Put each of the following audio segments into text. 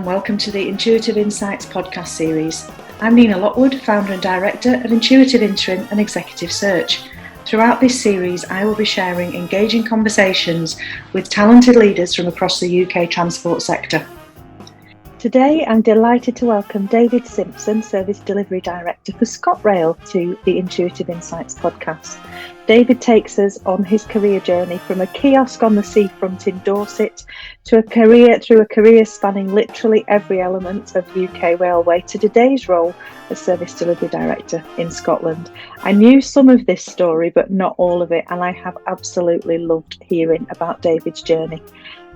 and welcome to the Intuitive Insights podcast series. I'm Nina Lockwood, founder and director of Intuitive Interim and Executive Search. Throughout this series, I will be sharing engaging conversations with talented leaders from across the UK transport sector. Today, I'm delighted to welcome David Simpson, Service Delivery Director for ScotRail, to the Intuitive Insights podcast. David takes us on his career journey from a kiosk on the seafront in Dorset to a career spanning literally every element of UK railway to today's role as Service Delivery Director in Scotland. I knew some of this story, but not all of it, and I have absolutely loved hearing about David's journey.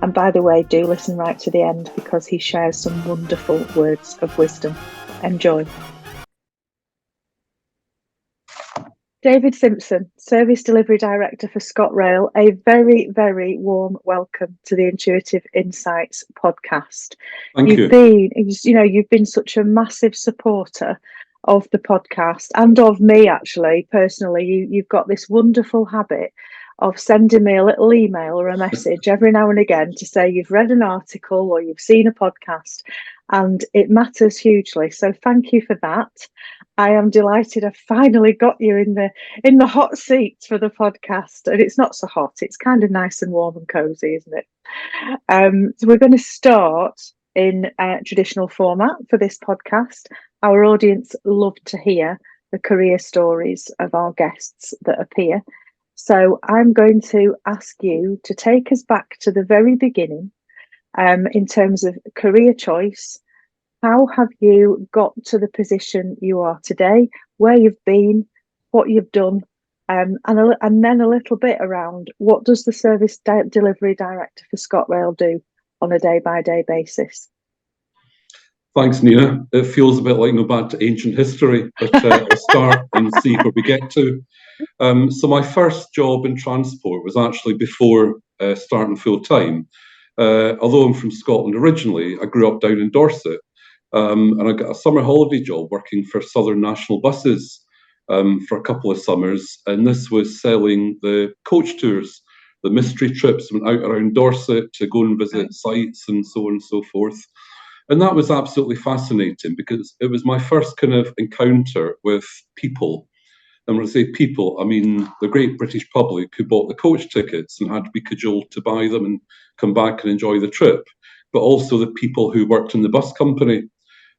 And by the way, do listen right to the end because he shares some wonderful words of wisdom. Enjoy. David Simpson, Service Delivery Director for ScotRail, a very, very warm welcome to the Intuitive Insights podcast. Thank you. You've been such a massive supporter of the podcast and of me, actually, personally. You've got this wonderful habit of sending me a little email or a message every now and again to say you've read an article or you've seen a podcast, and it matters hugely. So thank you for that. I am delighted I finally got you in the hot seat for the podcast, and it's not so hot. It's kind of nice and warm and cozy, isn't it? So we're going to start in a traditional format for this podcast. Our audience love to hear the career stories of our guests that appear. So I'm going to ask you to take us back to the very beginning in terms of career choice. How have you got to the position you are today, where you've been, what you've done, and then a little bit around what does the Service Delivery Director for ScotRail do on a day-by-day basis? Thanks, Nina. It feels a bit like going back to ancient history, but I'll start and see where we get to. So my first job in transport was actually before starting full-time. Although I'm from Scotland originally, I grew up down in Dorset. And I got a summer holiday job working for Southern National Buses for a couple of summers. And this was selling the coach tours, the mystery trips, went out around Dorset to go and visit sites and so on and so forth. And that was absolutely fascinating because it was my first kind of encounter with people. And when I say people, I mean the great British public who bought the coach tickets and had to be cajoled to buy them and come back and enjoy the trip, but also the people who worked in the bus company.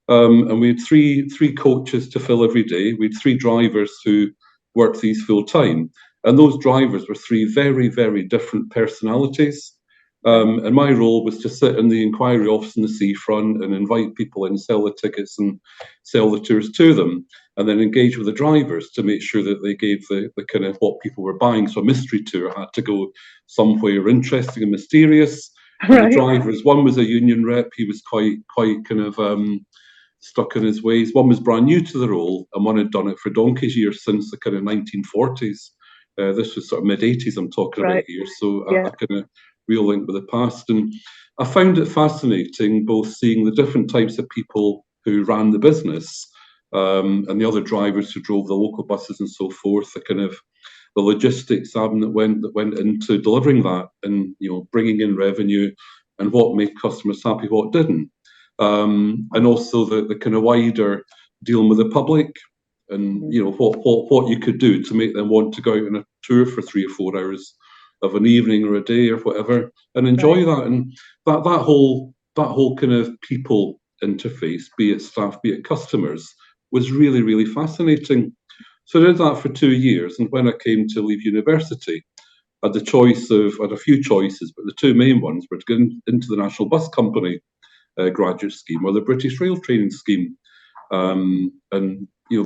And we had three coaches to fill every day. We had three drivers who worked these full time. And those drivers were three very, very different personalities. And my role was to sit in the inquiry office in the seafront and invite people in, sell the tickets and sell the tours to them, and then engage with the drivers to make sure that they gave the kind of what people were buying. So a mystery tour had to go somewhere interesting and mysterious. And the drivers, one was a union rep. He was quite kind of stuck in his ways. One was brand new to the role, and one had done it for donkey's years since the kind of 1940s. This was sort of mid-80s I'm talking about here, so a kind of real link with the past. And I found it fascinating both seeing the different types of people who ran the business and the other drivers who drove the local buses and so forth, the kind of the logistics that went into delivering that and bringing in revenue and what made customers happy, what didn't. And also the kind of wider dealing with the public and what you could do to make them want to go out on a tour for 3 or 4 hours of an evening or a day or whatever and enjoy that. And that whole kind of people interface, be it staff, be it customers, was really, really fascinating. So I did that for 2 years, and when I came to leave university, I had a few choices, but the two main ones were to get into the National Bus Company graduate scheme or the British Rail training scheme, and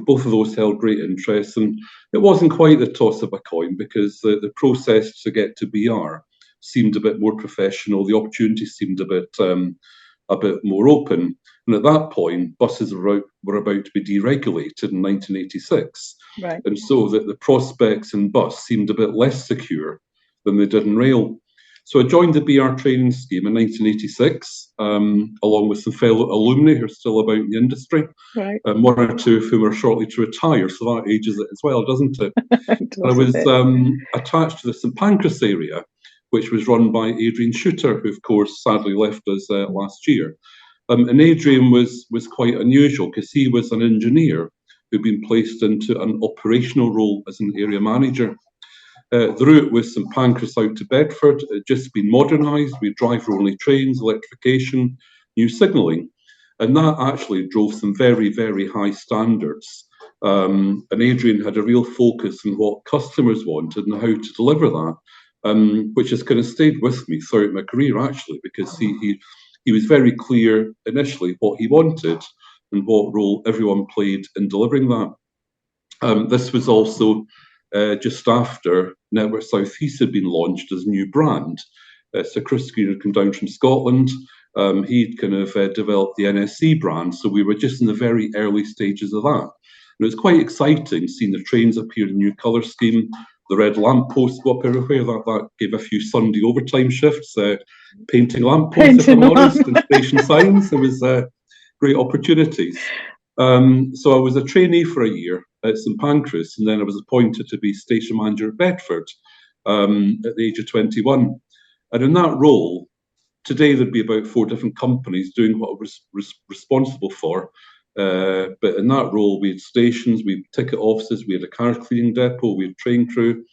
both of those held great interest. And it wasn't quite the toss of a coin because the process to get to BR seemed a bit more professional. The opportunities seemed a bit more open. And at that point, buses were about to be deregulated in 1986, and so that the prospects in bus seemed a bit less secure than they did in rail. So I joined the BR training scheme in 1986, along with some fellow alumni who are still about in the industry, one or two of whom are shortly to retire, so that ages it as well, doesn't it? And I was attached to the St Pancras area, which was run by Adrian Shooter, who of course sadly left us last year. And Adrian was quite unusual because he was an engineer who'd been placed into an operational role as an area manager. The route was St Pancras out to Bedford. It had just been modernised. We driver-only trains, electrification, new signalling, and that actually drove some very, very high standards. And Adrian had a real focus on what customers wanted and how to deliver that, which has kind of stayed with me throughout my career, actually, because he was very clear initially what he wanted and what role everyone played in delivering that. This was also just after Network South East had been launched as a new brand. So Chris Green had come down from Scotland. He'd kind of developed the NSC brand, so we were just in the very early stages of that. And it was quite exciting seeing the trains appear in new colour scheme, the red lampposts go up everywhere. That gave a few Sunday overtime shifts, painting lampposts, if I'm honest, and station signs. There was great opportunities. So I was a trainee for a year at St Pancras, and then I was appointed to be station manager at Bedford at the age of 21. And in that role, today there'd be about 4 different companies doing what I was responsible for. But in that role, we had stations, we had ticket offices, we had a car cleaning depot, we had train crew,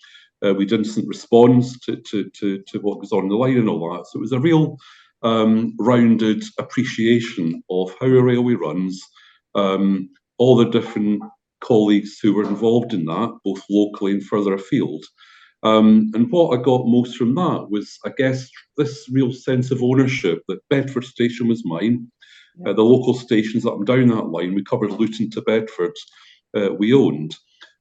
we did instant response to what was on the line and all that. So it was a real rounded appreciation of how a railway runs, all the different colleagues who were involved in that, both locally and further afield. And what I got most from that was, I guess, this real sense of ownership that Bedford Station was mine. The local stations up and down that line, we covered Luton to Bedford, we owned.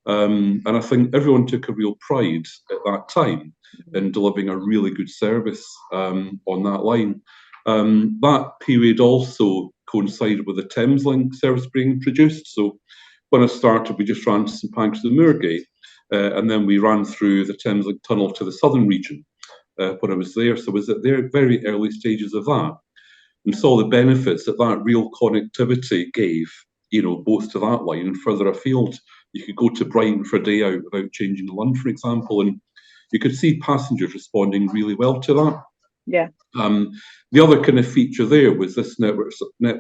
And I think everyone took a real pride at that time in delivering a really good service on that line. That period also coincided with the Thameslink service being introduced. So when I started, we just ran to St Pancras and Moorgate, and then we ran through the Thameslink tunnel to the southern region when I was there. So I was at the very early stages of that, and saw the benefits that that real connectivity gave, both to that line and further afield. You could go to Brighton for a day out without changing the line, for example, and you could see passengers responding really well to that. Yeah. The other kind of feature there was this Network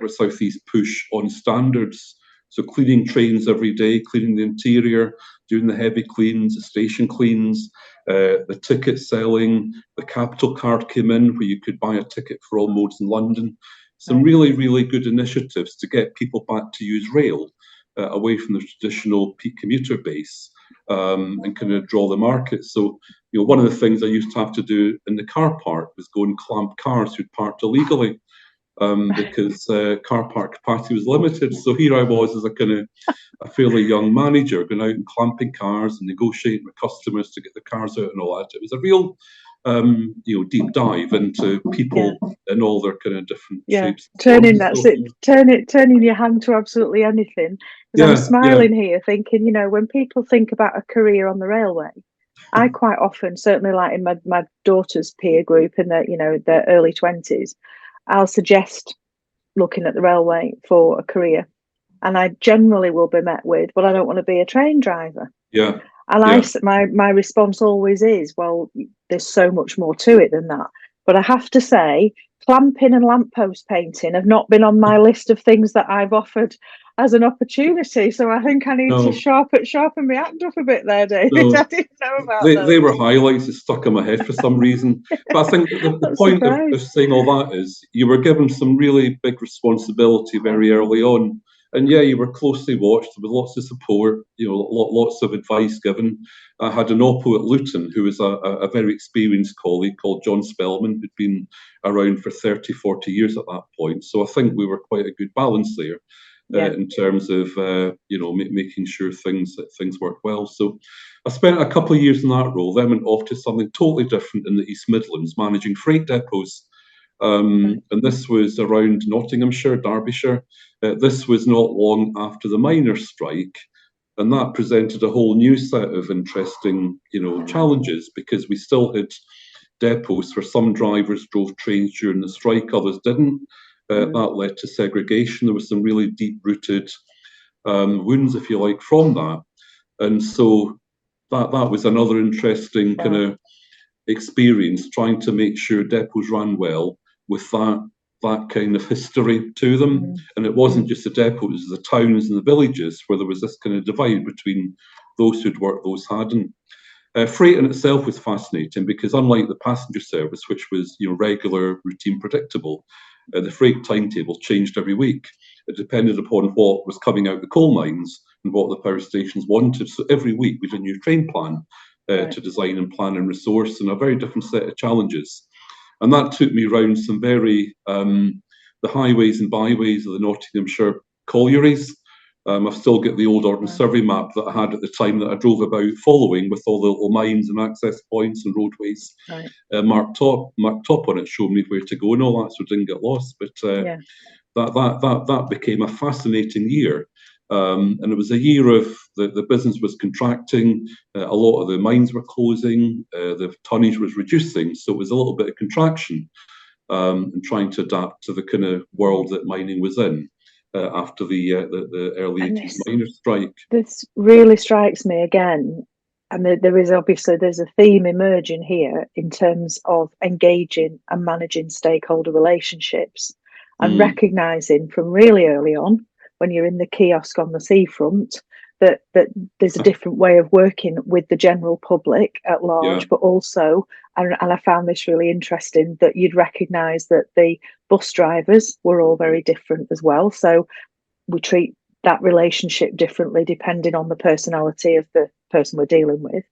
South East push on standards. So cleaning trains every day, cleaning the interior, doing the heavy cleans, the station cleans, the ticket selling, the Capital Card came in where you could buy a ticket for all modes in London. Some really, really good initiatives to get people back to use rail away from the traditional peak commuter base and kind of draw the market. So, one of the things I used to have to do in the car park was go and clamp cars who'd parked illegally. Because car park capacity was limited. So here I was as a fairly young manager, going out and clamping cars and negotiating with customers to get the cars out and all that. It was a real, deep dive into people in all their kind of different shapes. Turning your hand to absolutely anything. Because I'm smiling here, thinking, when people think about a career on the railway, I quite often, certainly like in my daughter's peer group in their early 20s, I'll suggest looking at the railway for a career, and I generally will be met with, "Well, I don't want to be a train driver." Yeah. And my response always is, "Well, there's so much more to it than that." But I have to say, clamping and lamppost painting have not been on my list of things that I've offered as an opportunity. So I think I need to sharpen my act up a bit there, David. I didn't know about that. They were highlights that stuck in my head for some reason. But I think the point of saying all that is you were given some really big responsibility very early on. And you were closely watched. There was lots of support, lots of advice given. I had an oppo at Luton who was a very experienced colleague called John Spellman, who'd been around for 30, 40 years at that point. So I think we were quite a good balance there. In terms of making sure things work well. So I spent a couple of years in that role, then went off to something totally different in the East Midlands, managing freight depots. And this was around Nottinghamshire, Derbyshire. This was not long after the miners' strike, and that presented a whole new set of interesting challenges, because we still had depots where some drivers drove trains during the strike, others didn't. That led to segregation. There was some really deep-rooted wounds, if you like, from that. And so that was another interesting kind of experience, trying to make sure depots ran well with that that kind of history to them. And it wasn't just the depots, it was the towns and the villages where there was this kind of divide between those who'd worked, those hadn't. Freight in itself was fascinating because, unlike the passenger service, which was regular, routine, predictable, the freight timetable changed every week. It depended upon what was coming out the coal mines and what the power stations wanted. So every week we had a new train plan to design and plan and resource, and a very different set of challenges. And that took me around some very the highways and byways of the Nottinghamshire collieries. I've still got the old Ordnance Survey map that I had at the time that I drove about following, with all the little mines and access points and roadways marked up on it, showing me where to go and all that, so I didn't get lost. But that became a fascinating year. And it was a year of the business was contracting, a lot of the mines were closing, the tonnage was reducing, so it was a little bit of contraction, and trying to adapt to the kind of world that mining was in after the early 80s miners' strike. This really strikes me again, and there's a theme emerging here in terms of engaging and managing stakeholder relationships, and recognising from really early on, when you're in the kiosk on the seafront, that there's a different way of working with the general public at large, but also, and I found this really interesting, that you'd recognise that the bus drivers were all very different as well. So we treat that relationship differently depending on the personality of the person we're dealing with.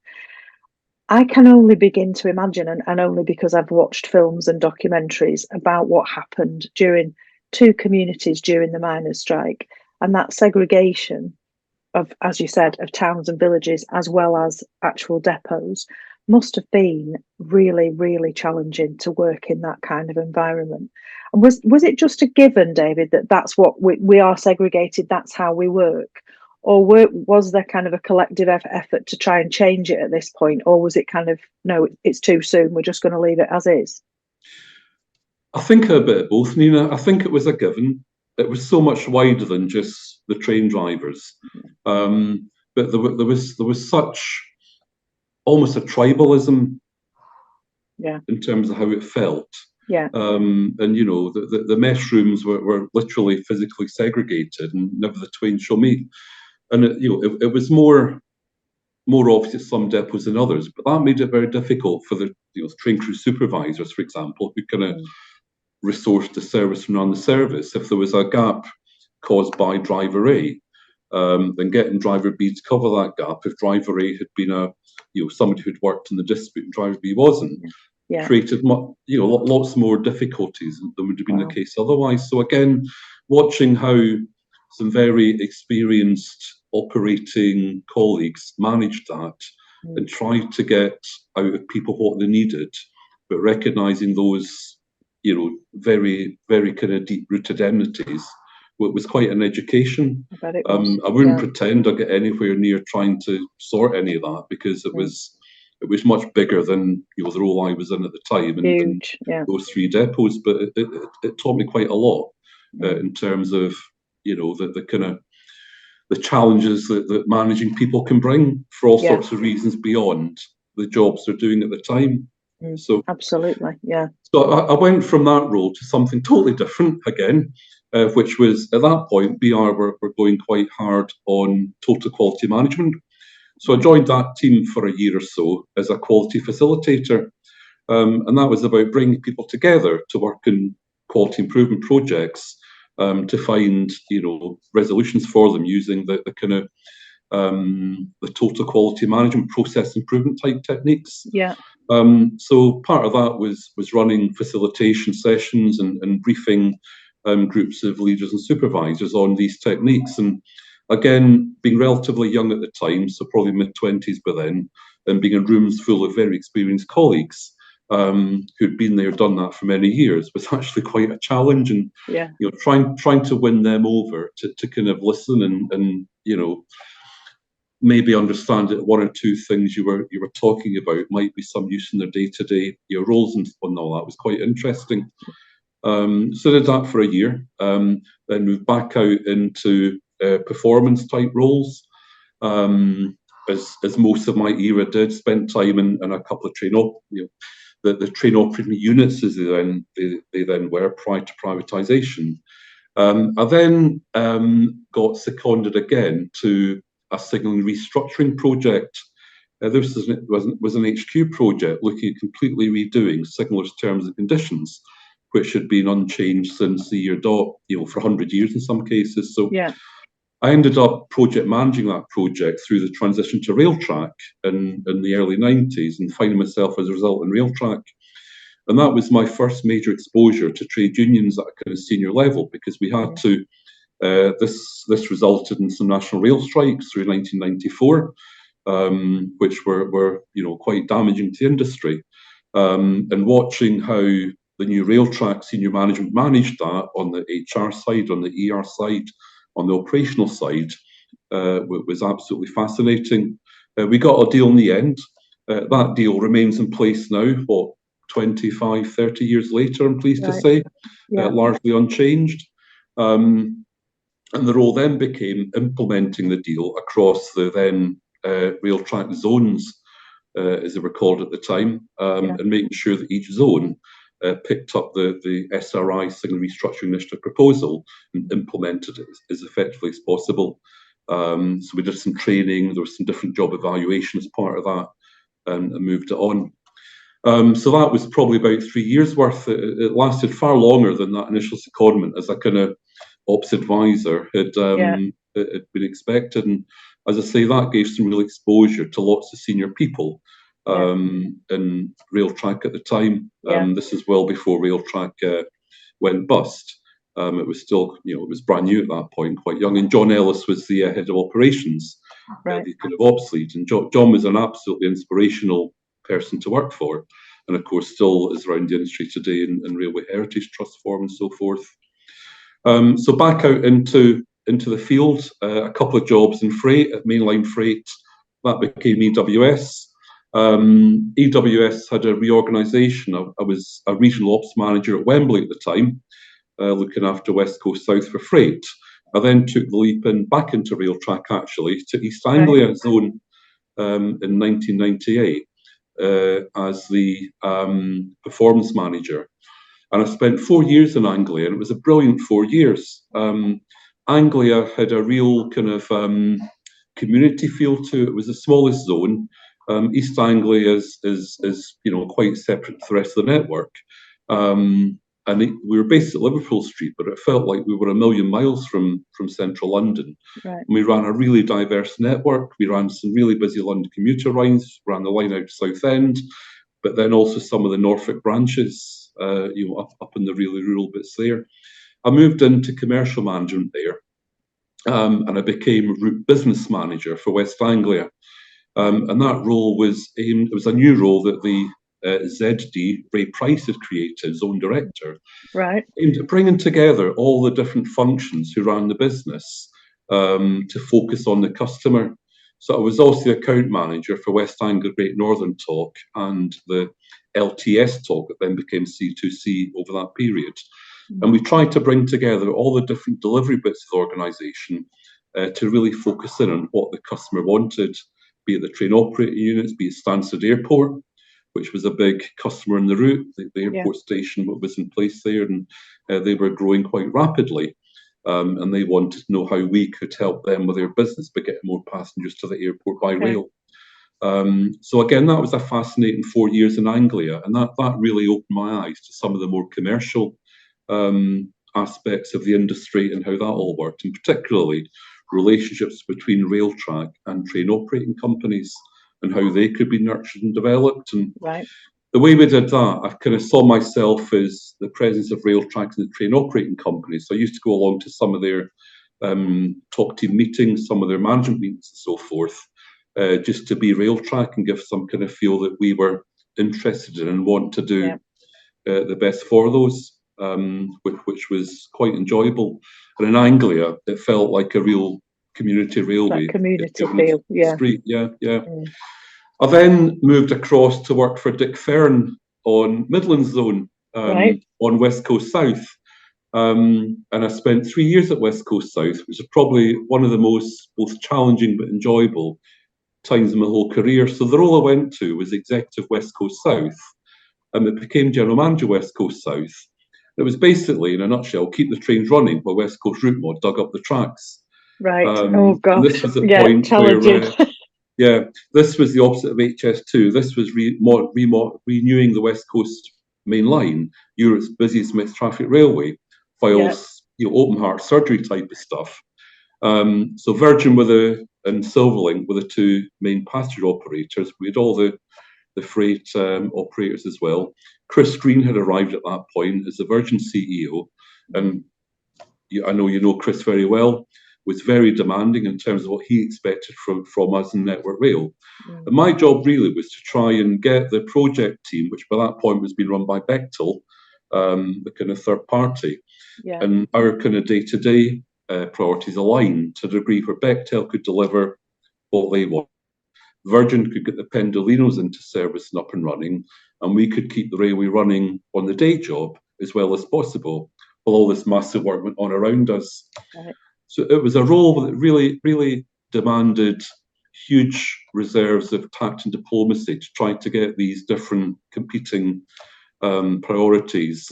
I can only begin to imagine, and only because I've watched films and documentaries about what happened during two communities during the miners' strike, and that segregation of, as you said, of towns and villages as well as actual depots must have been really, really challenging to work in that kind of environment. And was it just a given, David, that that's what we are segregated, that's how we work? Or was there kind of a collective effort to try and change it at this point? Or was it kind of, no, it's too soon, we're just going to leave it as is? I think a bit of both, Nina. I think it was a given. It was so much wider than just the train drivers. But there was such almost a tribalism in terms of how it felt. And the mess rooms were literally physically segregated, and never the twain shall meet. And it was more obvious at some depots than others, but that made it very difficult for the train crew supervisors, for example, who kind of resourced the service and run the service. If there was a gap caused by driver A, then getting driver B to cover that gap, if driver A had been somebody who'd worked in the dispute and driver B wasn't, created lots more difficulties than would have been the case otherwise. So again, watching how some very experienced operating colleagues managed that and tried to get out of people what they needed, but recognising those very, very kind of deep-rooted enmities, it was quite an education. I wouldn't pretend I get anywhere near trying to sort any of that, because it was much bigger than the role I was in at the time, and those three depots. But it taught me quite a lot in terms of the kind of the challenges that managing people can bring for all sorts of reasons beyond the jobs they're doing at the time. So absolutely, So I went from that role to something totally different again, which was, at that point, BR were going quite hard on total quality management. So I joined that team for a year or so as a quality facilitator, and that was about bringing people together to work in quality improvement projects, to find resolutions for them using the kind of the total quality management process improvement type techniques. So part of that was running facilitation sessions and briefing groups of leaders and supervisors on these techniques. And again, being relatively young at the time, so probably mid-20s by then, and being in rooms full of very experienced colleagues who'd been there, done that for many years, was actually quite a challenge. And trying to win them over to kind of listen and maybe understand that one or two things you were talking about might be some use in their day-to-day roles and all that was quite interesting. So did that for a year, then moved back out into performance type roles, as most of my era did. Spent time in a couple of the train operating units, as they then were prior to privatisation. I then got seconded again to a signalling restructuring project. This was an HQ project looking at completely redoing signallers' terms and conditions, which had been unchanged since the year dot, for 100 years in some cases. So yeah. I ended up project managing that project through the transition to Railtrack in the early 90s, and finding myself as a result in Railtrack. And that was my first major exposure to trade unions at a kind of senior level, because we had to, this resulted in some national rail strikes through 1994, which were quite damaging to the industry. And watching how the new Railtrack senior management managed that on the HR side, on the ER side, on the operational side, was absolutely fascinating. We got a deal in the end. That deal remains in place now, 25, 30 years later, I'm pleased to say, largely unchanged. And the role then became implementing the deal across the then Railtrack zones, as they were called at the time, and making sure that each zone picked up the SRI Signal Restructuring Initiative proposal and implemented it as effectively as possible. So we did some training, there was some different job evaluation as part of that, and moved it on. So that was probably about 3 years worth. It lasted far longer than that initial secondment as a kind of ops advisor had been expected. And as I say, that gave some real exposure to lots of senior people in Railtrack at the time. This is well before Railtrack went bust. It was still, it was brand new at that point, quite young. And John Ellis was the head of operations, the kind of ops lead. And John was an absolutely inspirational person to work for, and of course still is around the industry today in Railway Heritage Trust form and so forth. So back out into the field, a couple of jobs in freight, at mainline freight. That became EWS. EWS had a reorganisation. I was a regional ops manager at Wembley at the time, looking after West Coast South for freight. I then took the leap back into Railtrack, actually, to East Anglia zone in 1998 as the performance manager. And I spent 4 years in Anglia, and it was a brilliant 4 years. Anglia had a real kind of community feel to it. It was the smallest zone. East Anglia is quite separate to the rest of the network. We were based at Liverpool Street, but it felt like we were a million miles from central London. And we ran a really diverse network. We ran some really busy London commuter lines, ran the line out to Southend, but then also some of the Norfolk branches, up in the really rural bits there. I moved into commercial management there, and I became route business manager for West Anglia. And that role was it was a new role that the ZD, Ray Price, had created, zone director, aimed at bringing together all the different functions who ran the business to focus on the customer. So I was also the account manager for West Anglia Great Northern Talk and the LTS Talk that then became C2C over that period. And we tried to bring together all the different delivery bits of the organisation to really focus in on what the customer wanted, be it the train operating units, be it Stansted Airport, which was a big customer in the route. The airport station was in place there, and they were growing quite rapidly. And they wanted to know how we could help them with their business, but get more passengers to the airport by rail. So again, that was a fascinating 4 years in Anglia, and that really opened my eyes to some of the more commercial aspects of the industry and how that all worked, and particularly relationships between Railtrack and train operating companies and how they could be nurtured and developed. And the way we did that, I kind of saw myself as the presence of Railtrack and the train operating companies. So I used to go along to some of their top team meetings, some of their management meetings and so forth, just to be Railtrack and give some kind of feel that we were interested in and want to do the best for those, which was quite enjoyable. And in Anglia, it felt like a real community railway. That community feel, street, I then moved across to work for Dick Fern on Midlands Zone, on West Coast South. And I spent 3 years at West Coast South, which is probably one of the most both challenging but enjoyable times in my whole career. So the role I went to was Executive West Coast South, it became general manager West Coast South. It was basically, in a nutshell, keep the trains running while West Coast Route Mod dug up the tracks. Right. And this was the Yeah, point challenging. where, this was the opposite of HS2. This was renewing the West Coast Main Line, Europe's busiest mixed traffic railway, files, open heart surgery type of stuff. So Virgin and Silverlink were the two main passenger operators. We had all the freight operators as well. Chris Green had arrived at that point as the Virgin CEO, and I know you know Chris very well, was very demanding in terms of what he expected from us in Network Rail. And my job really was to try and get the project team, which by that point was being run by Bechtel, the kind of third party, and our kind of day-to-day priorities aligned to the degree where Bechtel could deliver what they want. Virgin could get the Pendolinos into service and up and running, and we could keep the railway running on the day job as well as possible, while all this massive work went on around us. Right. So it was a role that really, really demanded huge reserves of tact and diplomacy to try to get these different competing priorities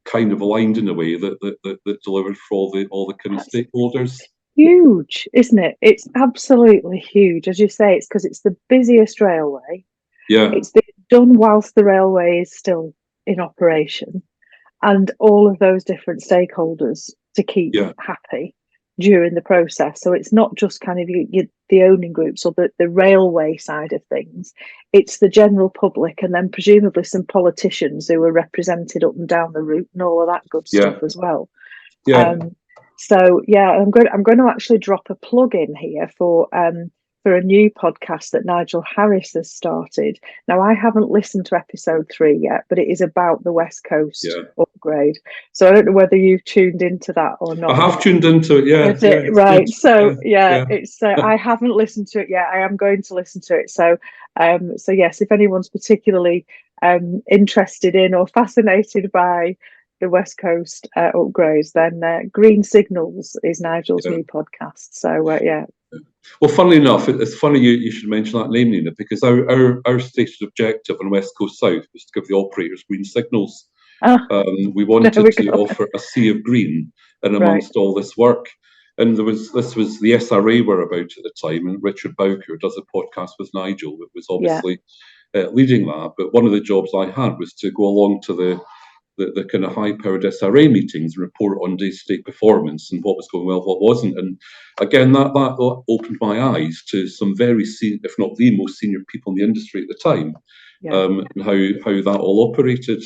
kind of aligned in a way that delivered for all the kind of stakeholders. Huge, isn't it? It's absolutely huge. As you say, it's because it's the busiest railway. Yeah. It's been done whilst the railway is still in operation, and all of those different stakeholders to keep happy during the process. So it's not just kind of the owning groups or the railway side of things. It's the general public, and then presumably some politicians who are represented up and down the route and all of that good stuff as well. Yeah. So I'm going to actually drop a plug in here for a new podcast that Nigel Harris has started. Now, I haven't listened to episode 3 yet, but it is about the West Coast upgrade. So I don't know whether you've tuned into that or not. I have tuned into it, right. Good. So it's I haven't listened to it yet. I am going to listen to it. So yes, if anyone's particularly interested in or fascinated by the West Coast upgrades, then Green Signals is Nigel's new podcast. So Well, funnily enough, it's funny you should mention that name, Nina, because our stated objective on West Coast South was to give the operators green signals. We wanted to offer a sea of green in amongst all this work. And this was the SRA were about at the time, and Richard Bowker, who does a podcast with Nigel, that was obviously leading that. But one of the jobs I had was to go along to the kind of high-powered SRA meetings and report on day-to-day performance and what was going well, what wasn't. And again, that opened my eyes to some very senior, if not the most senior people in the industry at the time, and how that all operated.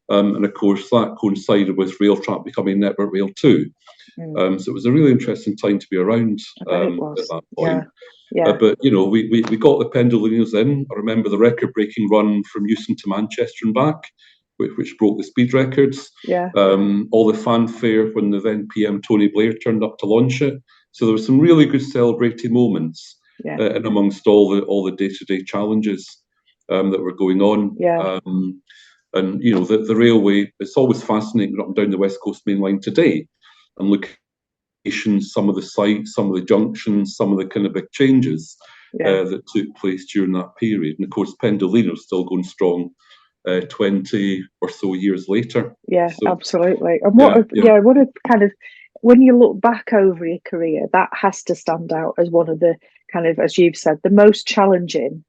And of course, that coincided with Railtrack becoming Network Rail 2. So it was a really interesting time to be around at that point. But we got the Pendolinos in. I remember the record-breaking run from Euston to Manchester and back, which broke the speed records. All the fanfare when the then PM Tony Blair turned up to launch it. So there were some really good celebrating moments in amongst all the day-to-day challenges that were going on. And the railway, it's always fascinating up and down the West Coast Main Line today and locations, some of the sites, some of the junctions, some of the kind of big changes that took place during that period. And of course, Pendolino's still going strong 20 or so years later. Absolutely. And what a kind of, when you look back over your career, that has to stand out as one of the kind of, as you've said, the most challenging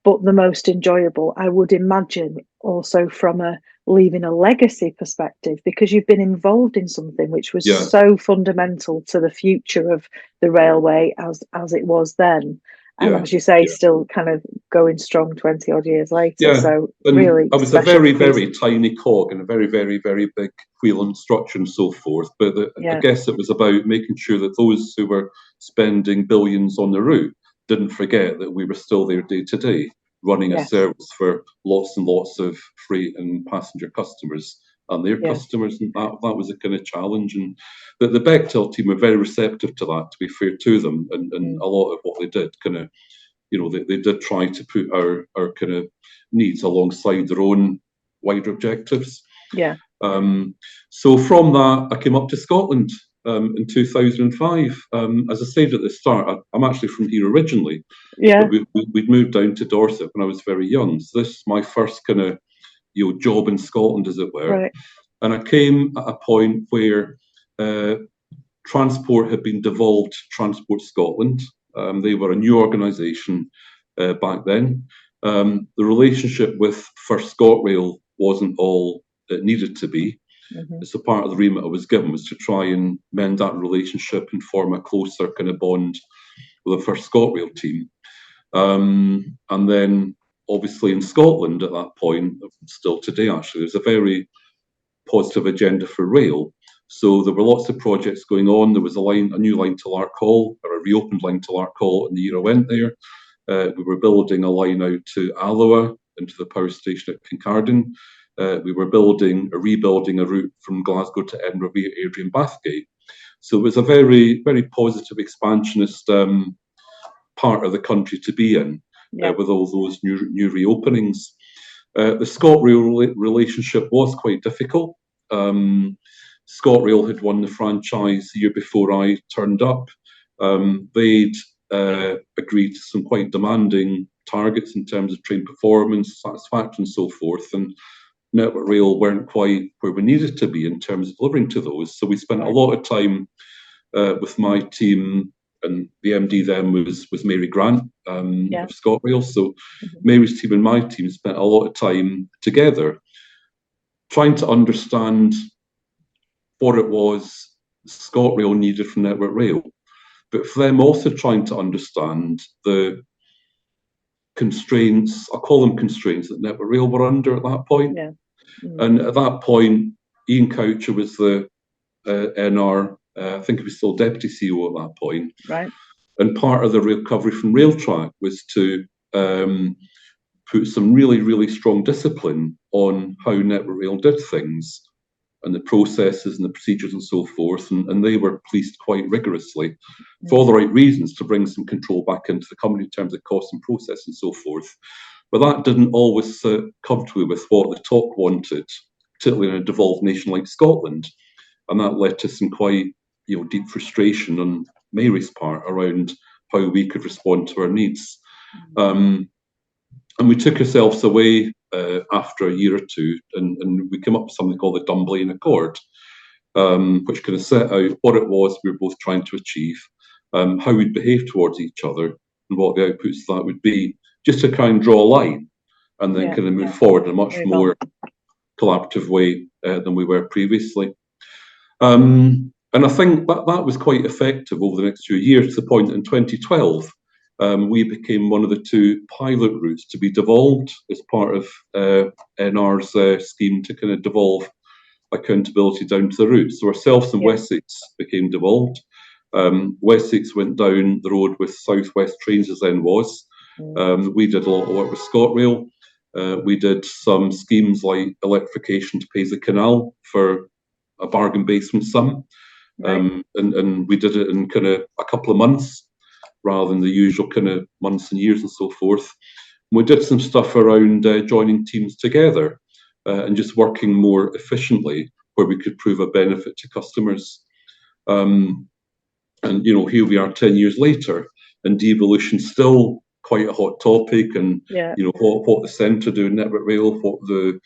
but the most enjoyable, I would imagine, also from leaving a legacy perspective, because you've been involved in something which was so fundamental to the future of the railway as it was then. And as you say, still kind of going strong 20 odd years later. So and really, I was a very, very tiny cog in a very, very, very big wheel and structure and so forth. But I guess it was about making sure that those who were spending billions on the route didn't forget that we were still there day to day, running a service for lots and lots of freight and passenger customers and their customers, and that was a kind of challenge. And the Bechtel team were very receptive to that, to be fair to them, and a lot of what they did kind of, they did try to put our kind of needs alongside their own wider objectives. So from that, I came up to Scotland in 2005. As I said at the start, I'm actually from here originally. But we'd moved down to Dorset when I was very young. So this is my first kind of job in Scotland, as it were. Right. And I came at a point where Transport had been devolved to Transport Scotland. They were a new organisation back then. The relationship with First ScotRail wasn't all it needed to be. So part of the remit I was given was to try and mend that relationship and form a closer kind of bond with the First ScotRail team. And then, obviously, in Scotland at that point, still today actually, there's a very positive agenda for rail. So there were lots of projects going on. There was a new line to Larkhall, or a reopened line to Larkhall in the year I went there. We were building a line out to Alloa, into the power station at Kincardine. We were rebuilding a route from Glasgow to Edinburgh via Airdrie and Bathgate. So it was a very, very positive expansionist part of the country to be in, with all those new reopenings. The ScotRail relationship was quite difficult. ScotRail had won the franchise the year before I turned up. They'd agreed to some quite demanding targets in terms of train performance, satisfaction, and so forth. And Network Rail weren't quite where we needed to be in terms of delivering to those. So we spent a lot of time with my team, and the MD then was Mary Grant of ScotRail. So Mary's team and my team spent a lot of time together trying to understand what it was ScotRail needed from Network Rail, but for them also trying to understand the constraints, I call them constraints, that Network Rail were under at that point. And at that point, Ian Coucher was the NR, I think he was still Deputy CEO at that point. Right. And part of the recovery from Railtrack was to put some really, really strong discipline on how Network Rail did things, and the processes and the procedures and so forth. And they were policed quite rigorously for all the right reasons, to bring some control back into the company in terms of cost and process and so forth. But that didn't always come to with what the top wanted, particularly in a devolved nation like Scotland. And that led to some quite deep frustration on Mary's part around how we could respond to our needs. And we took ourselves away after a year or two, and we came up with something called the Dunblane Accord, which kind of set out what it was we were both trying to achieve, how we'd behave towards each other, and what the outputs of that would be, just to kind of draw a line and then kind of move forward in a much more collaborative way than we were previously. And I think that was quite effective over the next few years, to the point that in 2012, we became one of the 2 pilot routes to be devolved as part of NR's scheme to kind of devolve accountability down to the route. So ourselves and Wessex became devolved. Wessex went down the road with South West Trains, as then was. We did a lot of work with ScotRail. We did some schemes like electrification to Paisley Canal for a bargain basement sum. And we did it in kind of a couple of months, rather than the usual kind of months and years and so forth. And we did some stuff around joining teams together and just working more efficiently where we could prove a benefit to customers. And here we are 10 years later, and devolution still quite a hot topic. And what the centre do in Network Rail, what the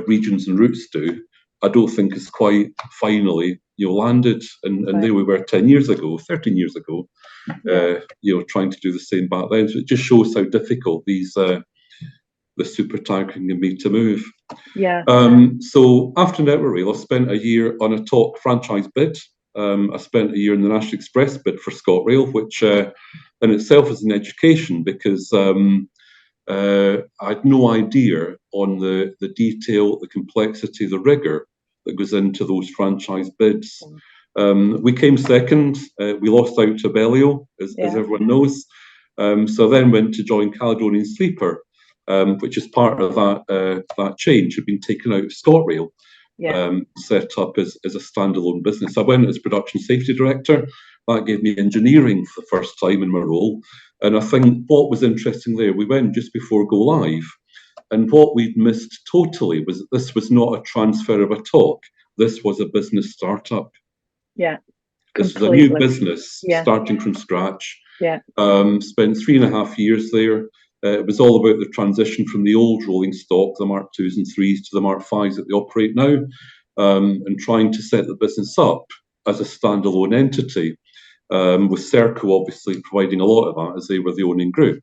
regions and routes do, I don't think is quite finally landed. And there we were 10 years ago, 13 years ago, trying to do the same back then. So it just shows how difficult these the super tiger can be to move. So after Network Rail, I spent a year on a top franchise bid. I spent a year in the National Express bid for ScotRail, which in itself is an education, because I had no idea on the detail, the complexity, the rigour that goes into those franchise bids. We came second. We lost out to Bellio, as everyone knows. So I then went to join Caledonian Sleeper, which is part of that change, had been taken out of ScotRail, set up as a standalone business. I went as production safety director. That gave me engineering for the first time in my role. And I think what was interesting there, we went just before go live, and what we'd missed totally was that this was not a transfer of a talk. This was a business startup. This was a new business starting from scratch. Spent 3.5 years there. It was all about the transition from the old rolling stock, the Mark IIs and 3s, to the Mark Vs that they operate now, and trying to set the business up as a standalone entity, with Serco obviously providing a lot of that as they were the owning group.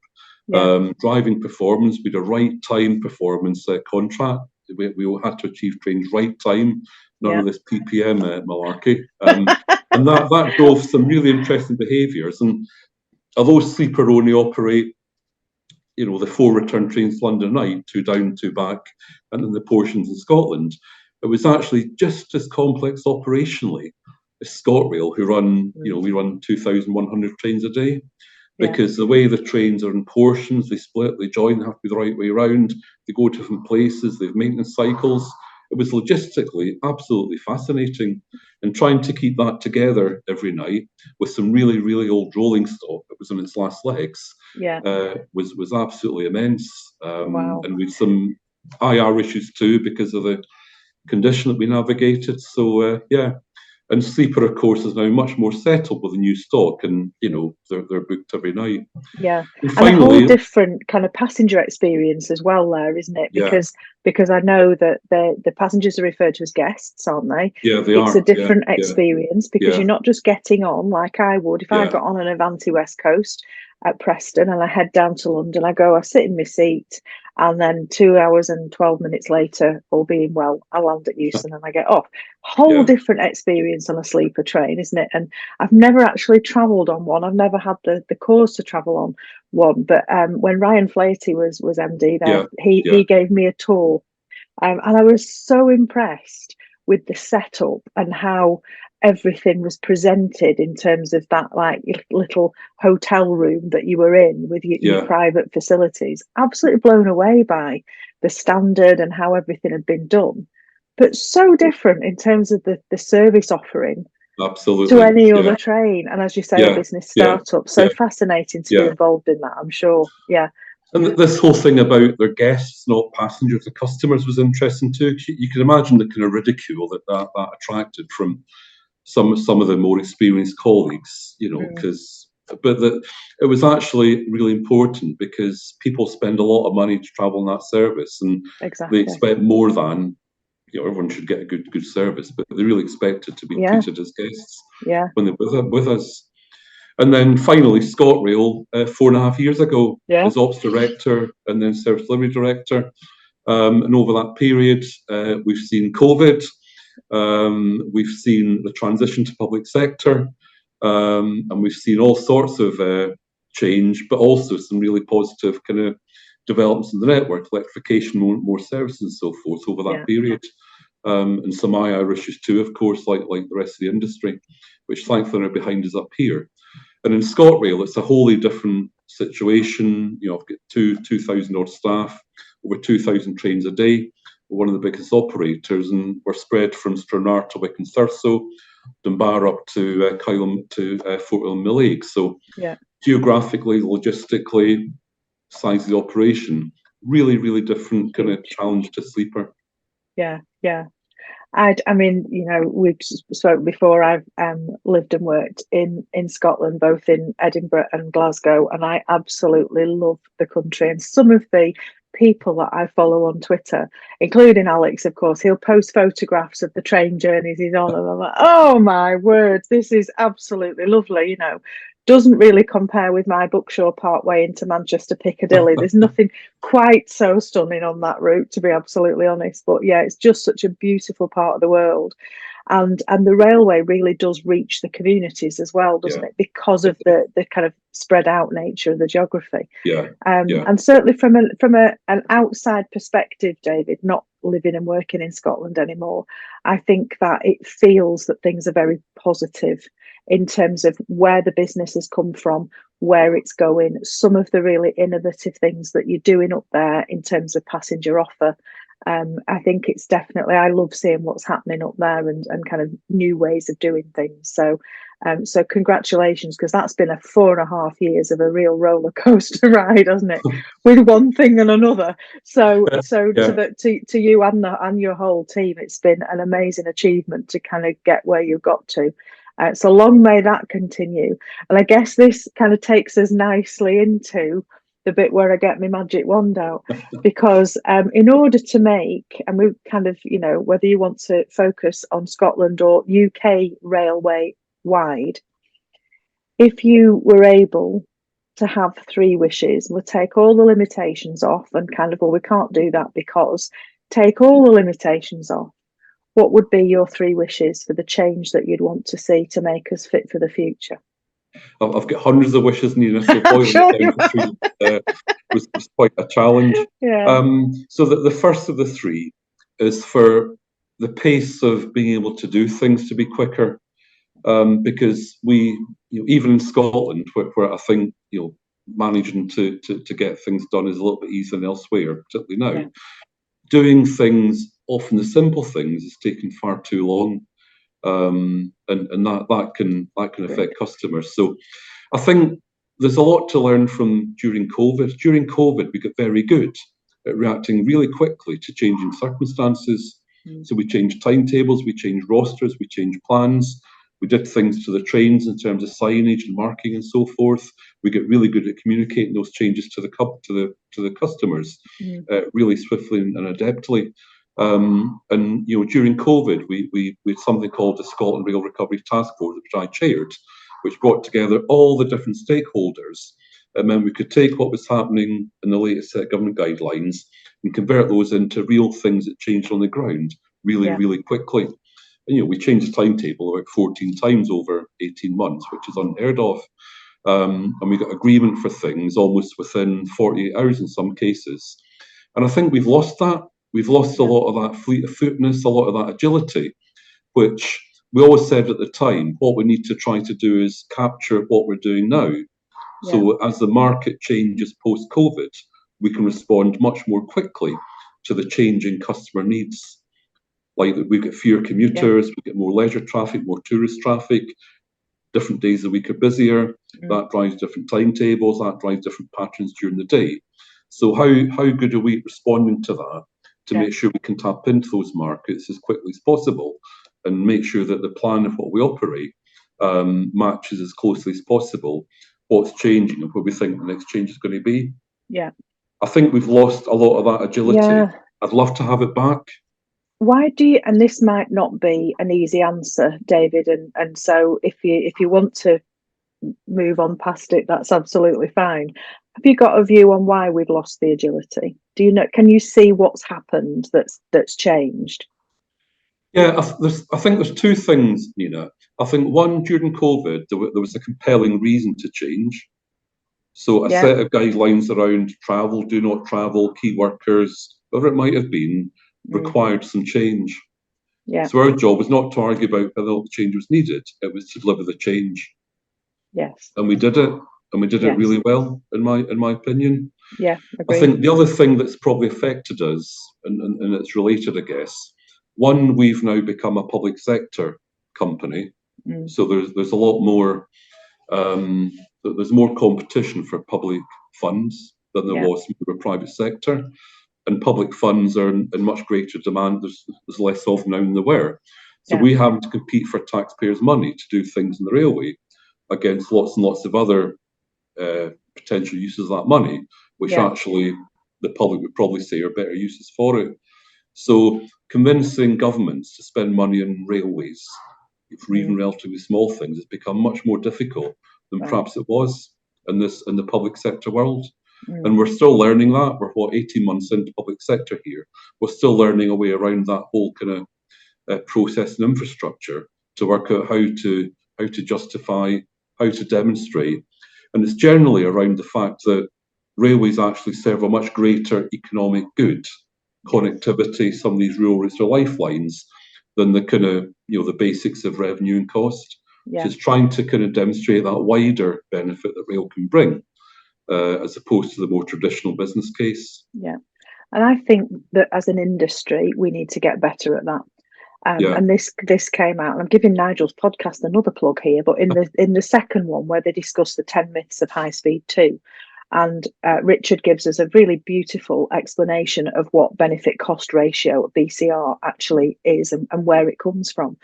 Driving performance, we had a right time performance contract. We all had to achieve trains right time, none of this PPM malarkey. And that drove some really interesting behaviours. And although Sleeper only operate, the 4 return trains London night, 2 down, 2 back, and then the portions in Scotland, it was actually just as complex operationally as ScotRail, who run, we run 2,100 trains a day. Because the way the trains are in portions, they split, they join, they have to be the right way around, they go to different places, they have maintenance cycles. It was logistically absolutely fascinating. And trying to keep that together every night with some really, really old rolling stock that was on its last legs was absolutely immense. And with some IR issues too because of the condition that we navigated. So, And Sleeper, of course, is now much more settled with the new stock, and they're booked every night. Yeah, and a whole different kind of passenger experience as well, there, isn't it? Because I know that the passengers are referred to as guests, aren't they? Yeah, they are. It's a different Yeah. experience because you're not just getting on like I would if I got on an Avanti West Coast at Preston and I head down to London. I sit in my seat, and then 2 hours and 12 minutes later, all being well, I land at Euston and I get off. Whole different experience on a sleeper train, isn't it? And I've never actually travelled on one. I've never had the cause to travel on one. But when Ryan Flaherty was MD there, he gave me a tour, and I was so impressed with the setup and how everything was presented in terms of that like little hotel room that you were in with your private facilities. Absolutely blown away by the standard and how everything had been done, but so different in terms of the service offering to any other train. And as you say, a business startup, so fascinating to be involved in that, I'm sure. And this whole thing about their guests, not passengers, the customers, was interesting too. You can imagine the kind of ridicule that attracted from some of the more experienced colleagues, but it was actually really important because people spend a lot of money to travel in that service, and they expect more than, everyone should get a good service, but they really expect it to be treated as guests when they're with us. And then finally, ScotRail, 4.5 years ago, as Ops Director and then Service Delivery Director. And over that period, we've seen COVID, we've seen the transition to public sector, and we've seen all sorts of change, but also some really positive kind of developments in the network, electrification, more services and so forth over that period. And some IR issues too, of course, like the rest of the industry, which thankfully are behind us up here. And in ScotRail, it's a wholly different situation. I've got 2,000 odd staff, over 2,000 trains a day. We're one of the biggest operators, and we're spread from Stranraer to Wick and Thurso, Dunbar up to Kyleham to Fort William Mill Lake. So geographically, logistically, size of the operation, really, really different kind of challenge to Sleeper. Yeah. I mean, we've spoken before. I've lived and worked in Scotland, both in Edinburgh and Glasgow, and I absolutely love the country. And some of the people that I follow on Twitter, including Alex, of course, he'll post photographs of the train journeys he's on, and I'm like, oh my word, this is absolutely lovely. Doesn't really compare with my Buckshaw Parkway into Manchester Piccadilly. There's nothing quite so stunning on that route, to be absolutely honest. But it's just such a beautiful part of the world. And the railway really does reach the communities as well, doesn't it? Because of the kind of spread out nature of the geography. And certainly from an outside perspective, David, not living and working in Scotland anymore, I think that it feels that things are very positive in terms of where the business has come from, where it's going, some of the really innovative things that you're doing up there in terms of passenger offer. I think it's definitely, I love seeing what's happening up there and kind of new ways of doing things. So congratulations, because that's been a 4.5 years of a real roller coaster ride, hasn't it? With one thing and another. So to you and your whole team, it's been an amazing achievement to kind of get where you got to. So long may that continue. And I guess this kind of takes us nicely into the bit where I get my magic wand out, because in order to make, and we kind of, whether you want to focus on Scotland or UK railway wide, if you were able to have 3 wishes, we'll take all the limitations off and kind of, well, we can't do that because take all the limitations off. What would be your 3 wishes for the change that you'd want to see to make us fit for the future? I've got hundreds of wishes, Nina, so boiling Sure it down to 3 was quite a challenge. Yeah. So the first of the 3 is for the pace of being able to do things to be quicker, because we, even in Scotland, where I think managing to get things done is a little bit easier than elsewhere, particularly now. Yeah. Doing things, often the simple things, is taking far too long, and that can affect customers. So I think there's a lot to learn from during COVID. During COVID, we got very good at reacting really quickly to changing circumstances. So we changed timetables, we changed rosters, we changed plans. We did things to the trains in terms of signage and marking and so forth. We get really good at communicating those changes to the customers really swiftly and adeptly. And during COVID, we had something called the Scotland Rail Recovery Task Force, which I chaired, which brought together all the different stakeholders. And then we could take what was happening in the latest set of government guidelines and convert those into real things that changed on the ground really quickly. And we changed the timetable about 14 times over 18 months, which is unheard of. And we got agreement for things almost within 48 hours in some cases. And I think we've lost that. We've lost a lot of that fleet of footness, a lot of that agility, which we always said at the time, what we need to try to do is capture what we're doing now. So as the market changes post-COVID, we can respond much more quickly to the changing customer needs. Like we get fewer commuters, we get more leisure traffic, more tourist traffic, different days of the week are busier, that drives different timetables, that drives different patterns during the day. So how good are we at responding to that to make sure we can tap into those markets as quickly as possible and make sure that the plan of what we operate matches as closely as possible what's changing and what we think the next change is going to be. Yeah. I think we've lost a lot of that agility. Yeah. I'd love to have it back. Why do you, and this might not be an easy answer, David, and so if you want to move on past it, that's absolutely fine. Have you got a view on why we've lost the agility? Do you know? Can you see what's happened that's changed? Yeah, I think there's 2 things, Nina. I think one, during COVID, there was a compelling reason to change. So a set of guidelines around travel, do not travel, key workers, whatever it might have been, required some change. Yeah. So our job was not to argue about whether the change was needed, it was to deliver the change. Yes. And we did it, and we did it really well, in my opinion. Yeah, agreed. I think the other thing that's probably affected us, and it's related, I guess, one, we've now become a public sector company, so there's a lot more, there's more competition for public funds than there was in the private sector, and public funds are in much greater demand. There's less of them now than there were. So we have to compete for taxpayers' money to do things in the railway against lots and lots of other potential uses of that money, which actually the public would probably say are better uses for it. So convincing governments to spend money on railways for even relatively small things has become much more difficult than perhaps it was in the public sector world. And we're still learning that. We're 18 months into public sector here. We're still learning a way around that whole kind of process and infrastructure to work out how to justify, how to demonstrate. And it's generally around the fact that railways actually serve a much greater economic good, connectivity. Some of these rural routes are lifelines, than the kind of the basics of revenue and cost. So it's trying to kind of demonstrate that wider benefit that rail can bring, as opposed to the more traditional business case. Yeah, and I think that as an industry, we need to get better at that. And this came out, and I'm giving Nigel's podcast another plug here, but in the second one where they discuss the 10 myths of high speed 2, and Richard gives us a really beautiful explanation of what benefit cost ratio, BCR, actually is and where it comes from.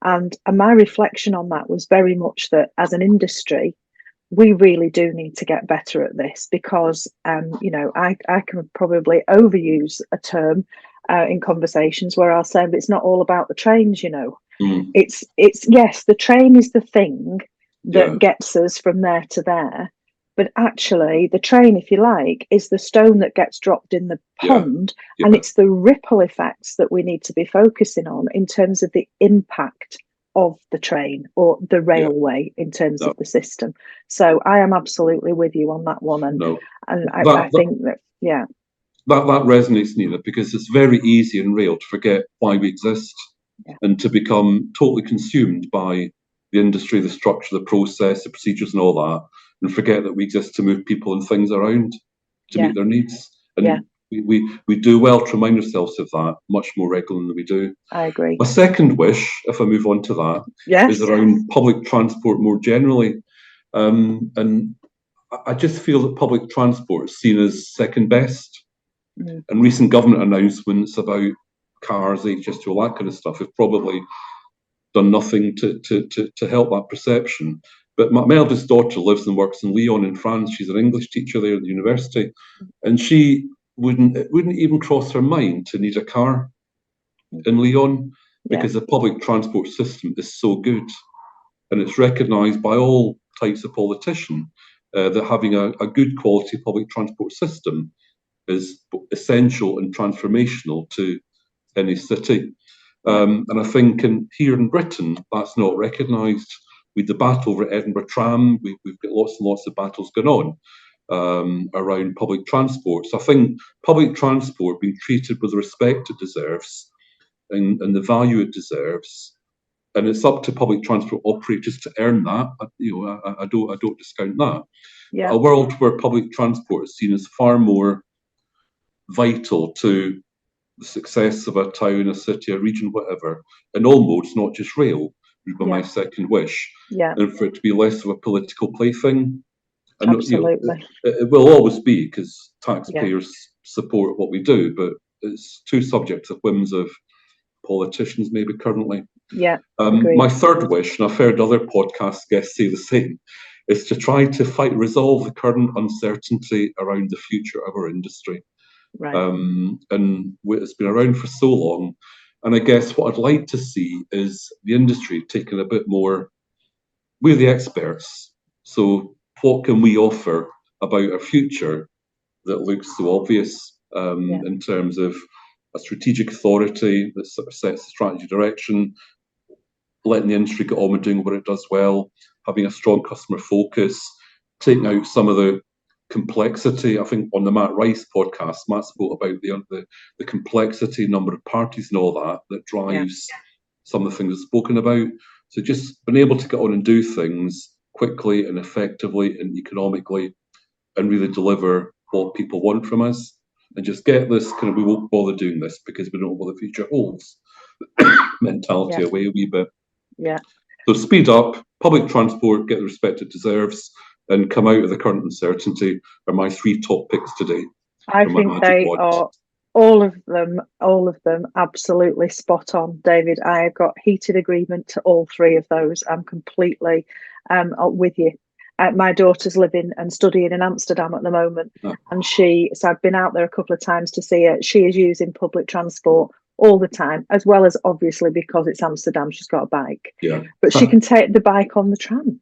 And my reflection on that was very much that as an industry, we really do need to get better at this, because I can probably overuse a term in conversations where I'll say, but it's not all about the trains. It's yes, the train is the thing that gets us from there to there, but actually the train, if you like, is the stone that gets dropped in the pond, and it's the ripple effects that we need to be focusing on in terms of the impact of the train or the railway in terms of the system. So I am absolutely with you on that one, and I think that that resonates, Nina, because it's very easy in rail to forget why we exist and to become totally consumed by the industry, the structure, the process, the procedures, and all that, and forget that we exist to move people and things around to meet their needs. And we do well to remind ourselves of that much more regularly than we do. I agree. My second wish, if I move on to that, is around public transport more generally. And I just feel that public transport is seen as second best. And recent government announcements about cars, HS2, all that kind of stuff have probably done nothing to help that perception. But my eldest daughter lives and works in Lyon in France. She's an English teacher there at the university, and it wouldn't even cross her mind to need a car in Lyon, because the public transport system is so good, and it's recognised by all types of politician that having a good quality public transport system is essential and transformational to any city. And I think here in Britain, that's not recognised. With the battle over Edinburgh Tram, we've got lots and lots of battles going on around public transport. So I think public transport being treated with the respect it deserves and the value it deserves, and it's up to public transport operators to earn that. I don't discount that. A world where public transport is seen as far more vital to the success of a town, a city, a region, whatever, in all modes, not just rail, would be my second wish. And for it to be less of a political plaything. And absolutely. It will always be, because taxpayers support what we do, but it's too subject to the whims of politicians maybe currently. My third wish, and I've heard other podcast guests say the same, is to try to resolve the current uncertainty around the future of our industry. And it's been around for so long. And I guess what I'd like to see is the industry taking a bit more, we're the experts, so what can we offer about our future that looks so obvious in terms of a strategic authority that sort of sets the strategy direction, letting the industry get on with doing what it does well, having a strong customer focus, taking out some of the complexity. I think on the Matt Rice podcast, Matt spoke about the complexity, number of parties and all that drives some of the things we've spoken about. So just being able to get on and do things quickly and effectively and economically and really deliver what people want from us, and just get this kind of, we won't bother doing this because we don't know what the future holds mentality away a wee bit. So speed up, public transport, get the respect it deserves, and come out of the current uncertainty are my three top picks today. I think they are all of them absolutely spot on, David. I have got heated agreement to all three of those. I'm completely with you. My daughter's living and studying in Amsterdam at the moment, and so I've been out there a couple of times to see her. She is using public transport all the time, as well as obviously because it's Amsterdam, she's got a bike. But she can take the bike on the tram.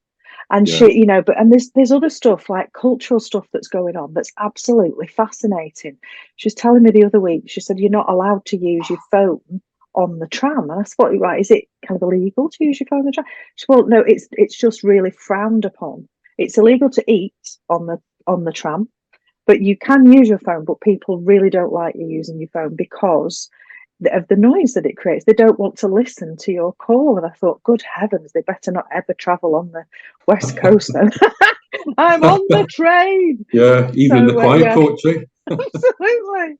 And she, but there's other stuff like cultural stuff that's going on that's absolutely fascinating. She was telling me the other week, she said, you're not allowed to use your phone on the tram. And I thought, right, is it kind of illegal to use your phone on the tram? She said, well, no, it's just really frowned upon. It's illegal to eat on the tram, but you can use your phone, but people really don't like you using your phone because of the noise that it creates. They don't want to listen to your call. And I thought, good heavens, they better not ever travel on the West Coast then. I'm on the train. Even the quiet coach. Absolutely.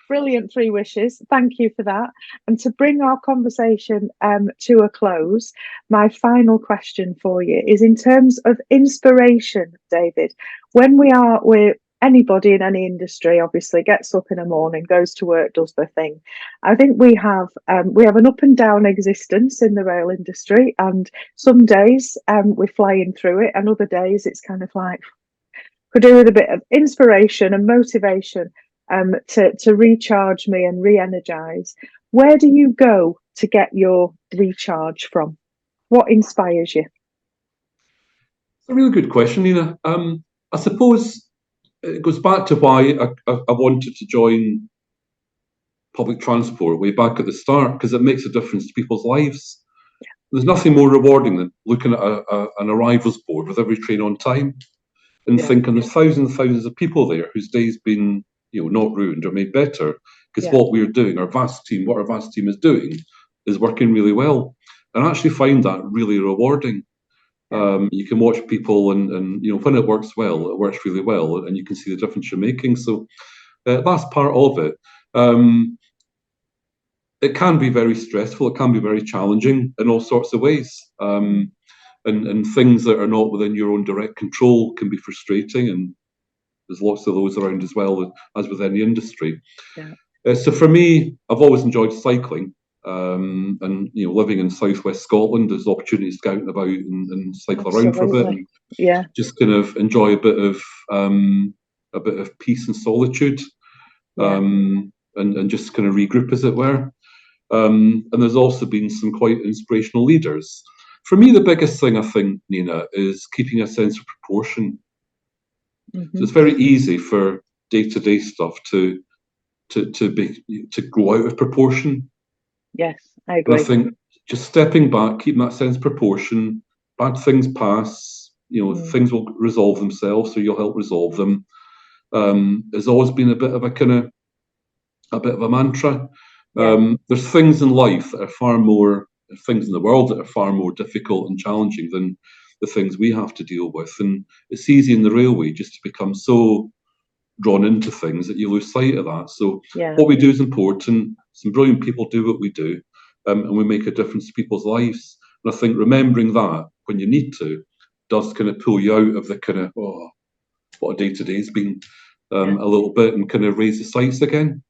Brilliant three wishes. Thank you for that. And to bring our conversation to a close, my final question for you is in terms of inspiration, David. When we're anybody in any industry obviously gets up in the morning, goes to work, does their thing. I think we have an up and down existence in the rail industry, and some days we're flying through it, and other days it's kind of like could do with a bit of inspiration and motivation to recharge me and re-energize. Where do you go to get your recharge from? What inspires you? It's a really good question, Nina. I suppose it goes back to why I wanted to join public transport way back at the start, because it makes a difference to people's lives. There's nothing more rewarding than looking at an arrivals board with every train on time and thinking there's thousands and thousands of people there whose day's been, not ruined or made better, because what we're doing, what our vast team is doing, is working really well. And I actually find that really rewarding. You can watch people and when it works well, it works really well, and you can see the difference you're making. So that's part of it. It can be very stressful. It can be very challenging in all sorts of ways. And things that are not within your own direct control can be frustrating. And there's lots of those around as well, as with any industry. So for me, I've always enjoyed cycling. And living in southwest Scotland, there's opportunities to go out and about and cycle around for a bit, and just kind of enjoy a bit of peace and solitude, and just kind of regroup, as it were. And there's also been some quite inspirational leaders. For me, the biggest thing, I think, Nina, is keeping a sense of proportion. So it's very easy for day-to-day stuff to grow out of proportion. Yes, I agree. And I think just stepping back, keeping that sense of proportion, bad things pass, things will resolve themselves, so you'll help resolve them. Has always been a bit of a mantra. There's things in life that are things in the world that are far more difficult and challenging than the things we have to deal with. And it's easy in the railway just to become so drawn into things that you lose sight of that. So what we do is important. Some brilliant people do what we do, and we make a difference to people's lives. And I think remembering that when you need to does kind of pull you out of the kind of, what a day-to-day has been, a little bit, and kind of raise the sights again.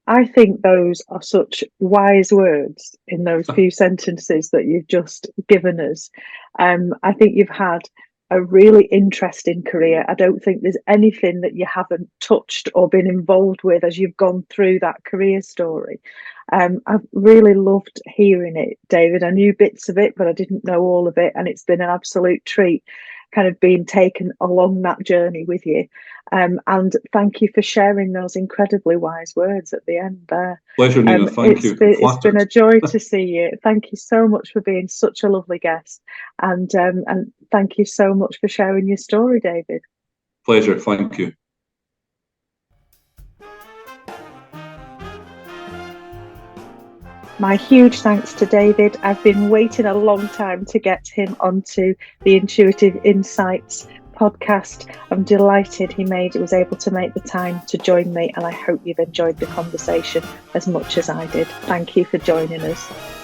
I think those are such wise words in those few sentences that you've just given us. I think you've had a really interesting career. I don't think there's anything that you haven't touched or been involved with as you've gone through that career story. I've really loved hearing it, David. I knew bits of it, but I didn't know all of it. And it's been an absolute treat kind of being taken along that journey with you. And thank you for sharing those incredibly wise words at the end there. Pleasure, Nina. Thank you. It's been a joy to see you. Thank you so much for being such a lovely guest. And thank you so much for sharing your story, David. Pleasure. Thank you. My huge thanks to David. I've been waiting a long time to get him onto the Intuitive Insights podcast. I'm delighted he was able to make the time to join me, and I hope you've enjoyed the conversation as much as I did. Thank you for joining us.